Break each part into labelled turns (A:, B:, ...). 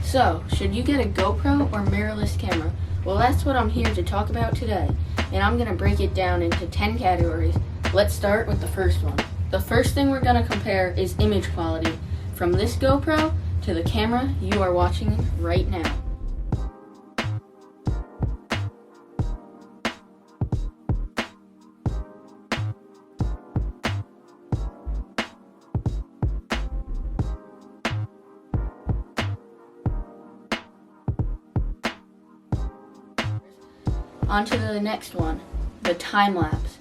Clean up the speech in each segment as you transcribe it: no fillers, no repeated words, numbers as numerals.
A: So, should you get a GoPro or mirrorless camera? Well, that's what I'm here to talk about today, and I'm going to break it down into 10 categories. Let's start with the first one. The first thing we're going to compare is image quality from this GoPro to the camera you are watching right now. On to the next one, the time-lapse.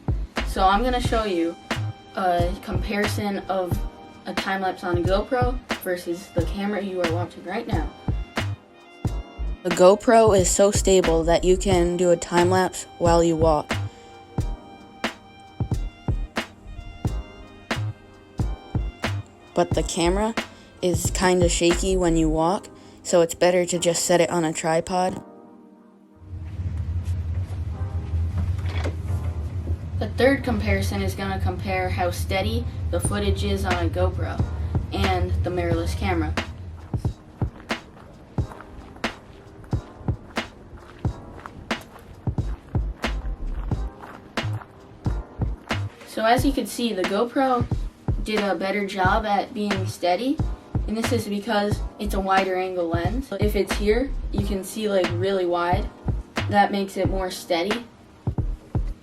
A: So I'm going to show you a comparison of a time-lapse on a GoPro versus the camera you are watching right now.
B: The GoPro is so stable that you can do a time-lapse while you walk. But the camera is kind of shaky when you walk, so it's better to just set it on a tripod.
A: The third comparison is going to compare how steady the footage is on a GoPro and the mirrorless camera. So as you can see, the GoPro did a better job at being steady, and this is because it's a wider angle lens. If it's here, you can see like really wide. That makes it more steady.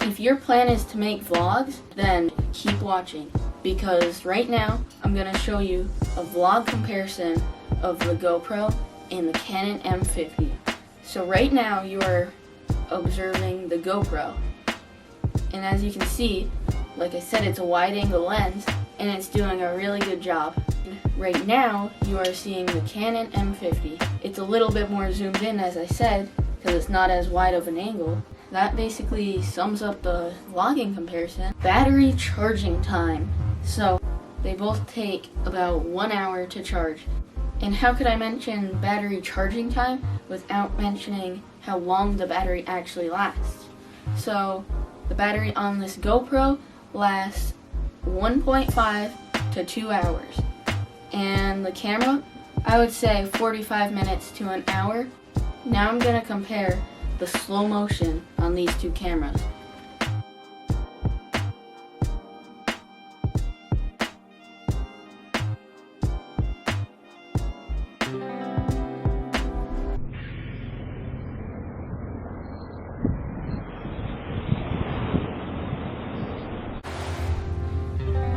A: If your plan is to make vlogs, then keep watching, because right now I'm going to show you a vlog comparison of the GoPro and the Canon M50. So right now you are observing the GoPro, and as you can see, like I said, it's a wide angle lens and it's doing a really good job. Right now you are seeing the Canon M50. It's a little bit more zoomed in, as I said, because it's not as wide of an angle. That basically sums up the vlogging comparison. Battery charging time. So they both take about 1 hour to charge. And how could I mention battery charging time without mentioning how long the battery actually lasts? So the battery on this GoPro lasts 1.5 to 2 hours. And the camera, I would say 45 minutes to an hour. Now I'm going to compare the slow motion on these two cameras.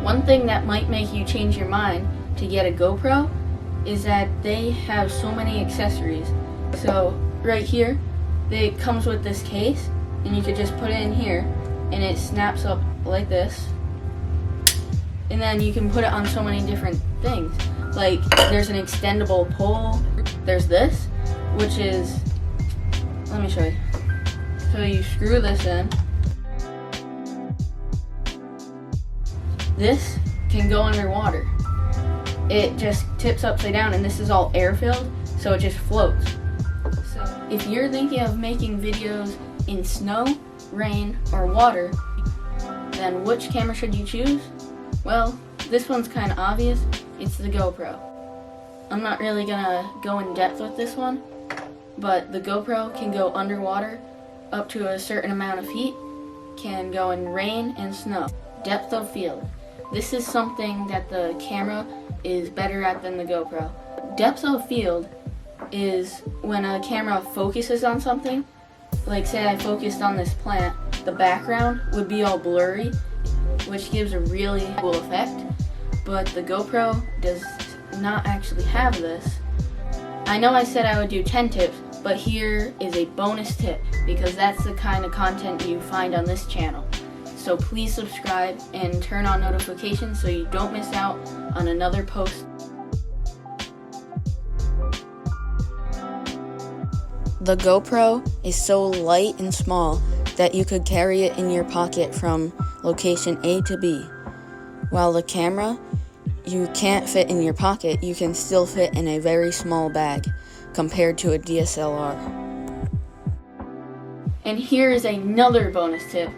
A: One thing that might make you change your mind to get a GoPro is that they have so many accessories. So right here, it comes with this case, and you could just put it in here, and it snaps up like this. And then you can put it on so many different things. Like, there's an extendable pole. There's this, which is, let me show you. So you screw this in. This can go underwater. It just tips upside down, and this is all air filled, so it just floats. If you're thinking of making videos in snow, rain, or water, then which camera should you choose? Well, this one's kind of obvious. It's the GoPro. I'm not really gonna go in depth with this one, but the GoPro can go underwater up to a certain amount of feet, can go in rain and snow. Depth of field. This is something that the camera is better at than the GoPro. Depth of field is when a camera focuses on something. Like, say I focused on this plant, the background would be all blurry, which gives a really cool effect, but the GoPro does not actually have this. I know I said I would do 10 tips, but here is a bonus tip, because that's the kind of content you find on this channel. So please subscribe and turn on notifications so you don't miss out on another post.
B: The GoPro is so light and small that you could carry it in your pocket from location A to B. While the camera, you can't fit in your pocket, you can still fit in a very small bag compared to a DSLR.
A: And here is another bonus tip.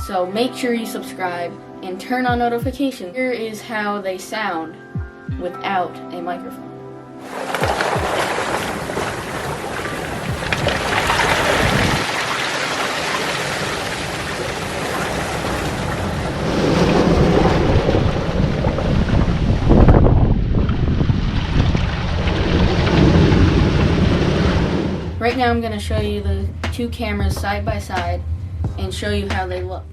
A: So make sure you subscribe and turn on notifications. Here is how they sound without a microphone. now I'm going to show you the two cameras side by side and show you how they look.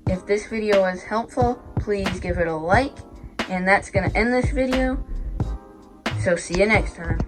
A: If this video was helpful, please give it a like, and that's going to end this video. So see you next time.